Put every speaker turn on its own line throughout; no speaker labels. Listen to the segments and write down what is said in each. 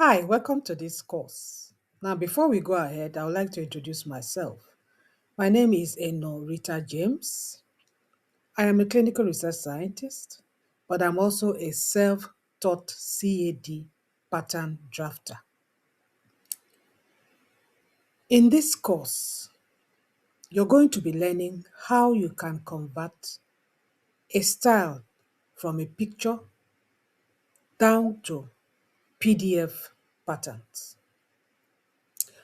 Hi, welcome to this course. Now, before we go ahead, I would like to introduce myself. My name is Eno Rita James. I am a clinical research scientist, but I'm also a self-taught CAD pattern drafter. In this course, you're going to be learning how you can convert a style from a picture down to PDF patterns.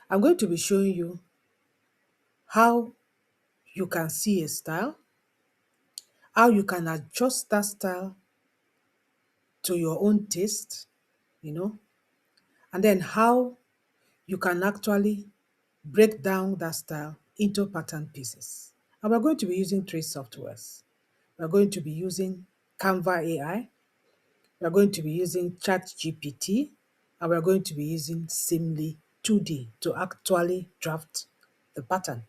I'm going to be showing you how you can see a style, how you can adjust that style to your own taste, you know, and then how you can actually break down that style into pattern pieces. And we're going to be using three softwares. We're going to be using Canva AI, we're going to be using ChatGPT, and we're going to be using Simly 2D to actually draft the pattern.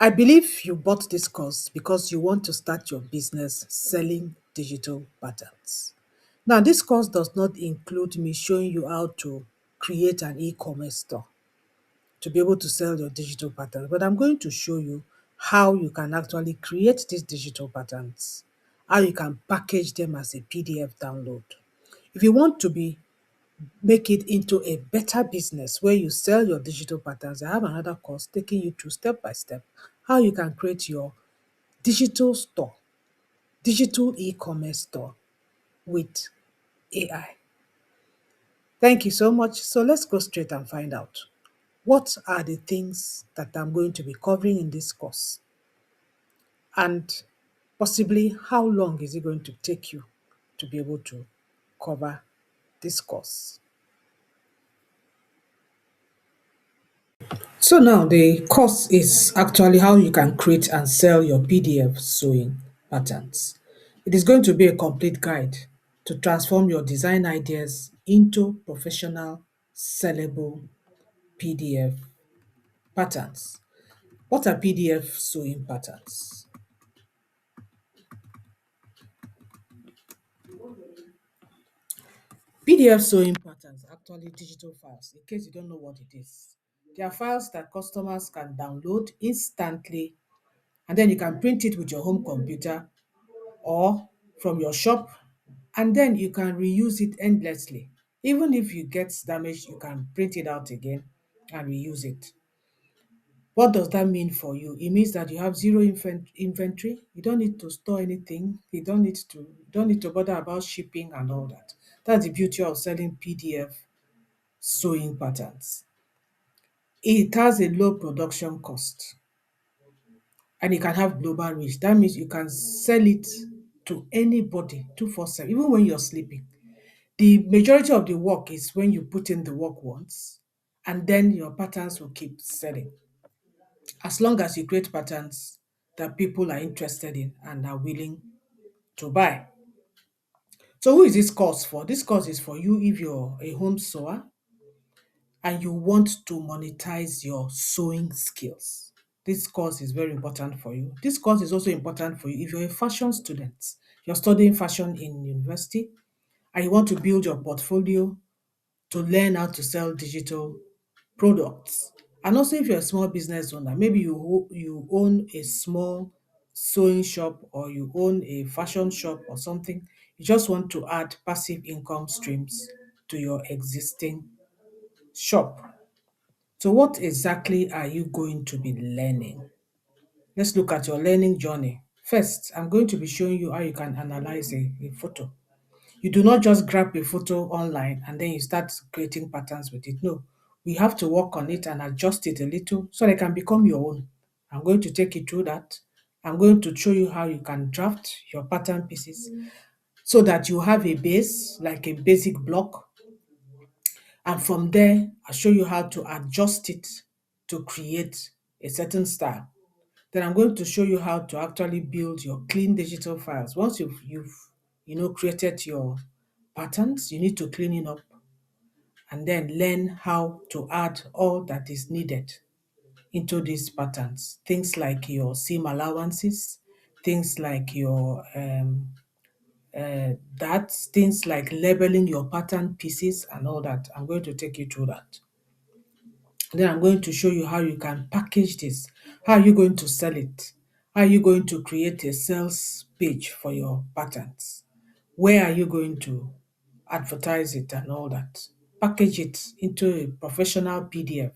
I believe you bought this course because you want to start your business selling digital patterns. Now, this course does not include me showing you how to create an e-commerce store to be able to sell your digital patterns, but I'm going to show you how you can actually create these digital patterns, how you can package them as a PDF download. If you want to make it into a better business where you sell your digital patterns, I have another course taking you through step by step how you can create your digital store, digital e-commerce store with AI. Thank you so much. So let's go straight and find out what are the things that I'm going to be covering in this course and possibly how long is it going to take you to be able to cover this course. So now the course is actually how you can create and sell your PDF sewing patterns. It is going to be a complete guide to transform your design ideas into professional sellable PDF patterns. What are PDF sewing patterns? PDF sewing patterns are actually digital files, in case you don't know what it is. They are files that customers can download instantly and then you can print it with your home computer or from your shop, and then you can reuse it endlessly. Even if you get damaged, you can print it out again and reuse it. What does that mean for you? It means that you have zero inventory. You don't need to store anything. You don't need to bother about shipping and all that. That's the beauty of selling PDF sewing patterns. It has a low production cost and it can have global reach. That means you can sell it to anybody 247, even when you're sleeping. The majority of the work is when you put in the work once, and then your patterns will keep selling. As long as you create patterns that people are interested in and are willing to buy. So who is this course for? This course is for you if you're a home sewer and you want to monetize your sewing skills. This course is very important for you. This course is also important for you if you're a fashion student. You're studying fashion in university and you want to build your portfolio to learn how to sell digital products. And also if you're a small business owner, maybe you own a small sewing shop or you own a fashion shop or something, you just want to add passive income streams to your existing shop. So what exactly are you going to be learning? Let's look at your learning journey. First, I'm going to be showing you how you can analyze a photo. You do not just grab a photo online and then you start creating patterns with it. No, we have to work on it and adjust it a little so they can become your own. I'm going to take you through that. I'm going to show you how you can draft your pattern pieces so that you have a base, like a basic block. And from there, I'll show you how to adjust it to create a certain style. Then I'm going to show you how to actually build your clean digital files. Once you've created your patterns, you need to clean it up and then learn how to add all that is needed into these patterns. Things like your seam allowances, things like your That things like labeling your pattern pieces and all that. I'm going to take you through that. Then I'm going to show you how you can package this. How are you going to sell it? How are you going to create a sales page for your patterns? Where are you going to advertise it and all that? Package it into a professional PDF,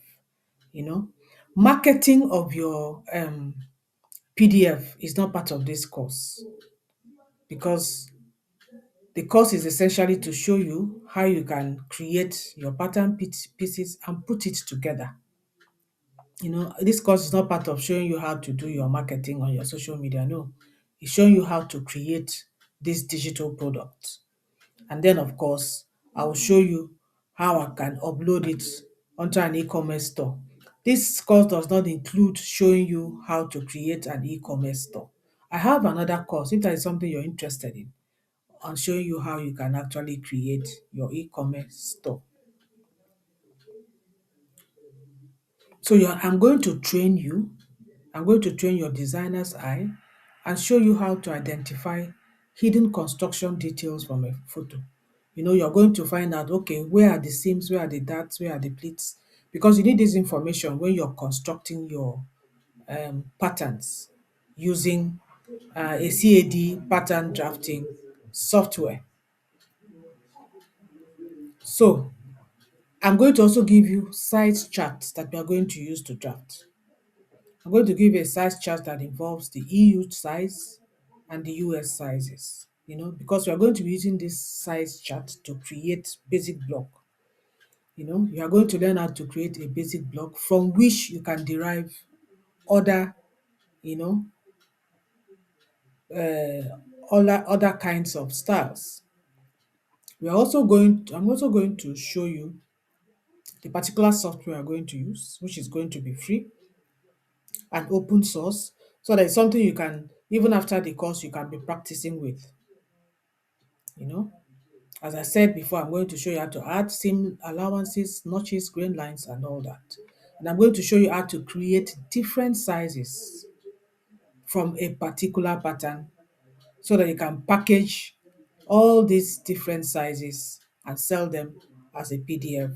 you know. Marketing of your PDF is not part of this course because the course is essentially to show you how you can create your pattern pieces and put it together. This course is not part of showing you how to do your marketing on your social media. No, it's showing you how to create this digital product. And then, of course, I will show you how I can upload it onto an e-commerce store. This course does not include showing you how to create an e-commerce store. I have another course, if that is something you're interested in, on showing you how you can actually create your e-commerce store. So I'm going to train you. I'm going to train your designer's eye and show you how to identify hidden construction details from a photo. You're going to find out, okay, where are the seams, where are the darts, where are the pleats? Because you need this information when you're constructing your patterns using a CAD pattern drafting software. So I'm going to also give you size charts that we are going to use to draft. I'm going to give you a size chart that involves the EU size and the US sizes, because we are going to be using this size chart to create basic block. You are going to learn how to create a basic block from which you can derive other, you know, other kinds of styles. I'm also going to show you the particular software we're going to use, which is going to be free and open source, so that it's something you can, even after the course, you can be practicing with. You know, as I said before, I'm going to show you how to add seam allowances, notches, grain lines, and all that. And I'm going to show you how to create different sizes from a particular pattern so that you can package all these different sizes and sell them as a PDF,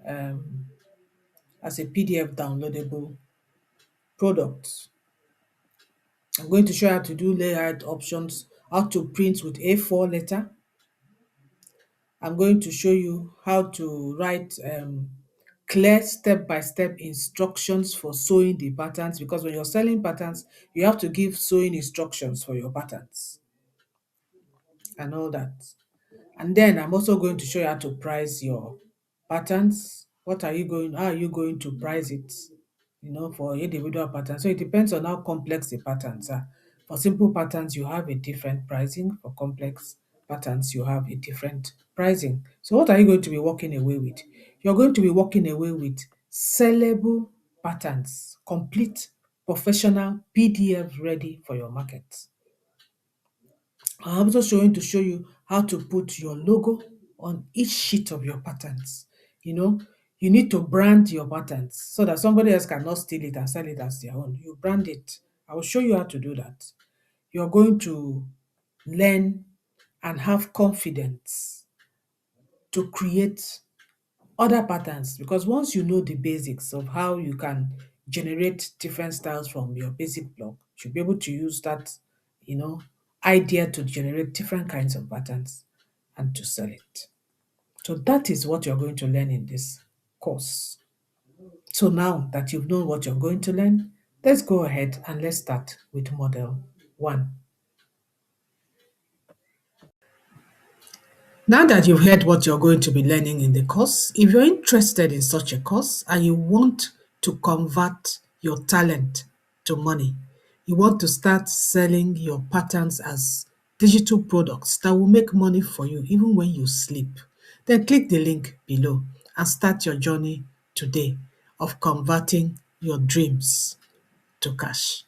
um, downloadable product. I'm going to show you how to do layout options, how to print with A4 letter. I'm going to show you how to write clear step-by-step instructions for sewing the patterns, because when you're selling patterns, you have to give sewing instructions for your patterns and all that. And then I'm also going to show you how to price your patterns. How are you going to price it, for individual patterns? So it depends on how complex the patterns are. For simple patterns, you have a different pricing. For complex patterns, you have a different pricing. So what are you going to be walking away with? You're going to be walking away with sellable patterns, complete professional PDF ready for your market. I'm also going to show you how to put your logo on each sheet of your patterns. You know, you need to brand your patterns so that somebody else cannot steal it and sell it as their own. You brand it. I will show you how to do that. You're going to learn and have confidence to create other patterns, because once you know the basics of how you can generate different styles from your basic block, you should be able to use that, you know, idea to generate different kinds of patterns and to sell it. So that is what you're going to learn in this course. So now that you've known what you're going to learn, let's go ahead and let's start with model 1. Now that you've heard what you're going to be learning in the course, if you're interested in such a course and you want to convert your talent to money, you want to start selling your patterns as digital products that will make money for you even when you sleep, then click the link below and start your journey today of converting your dreams to cash.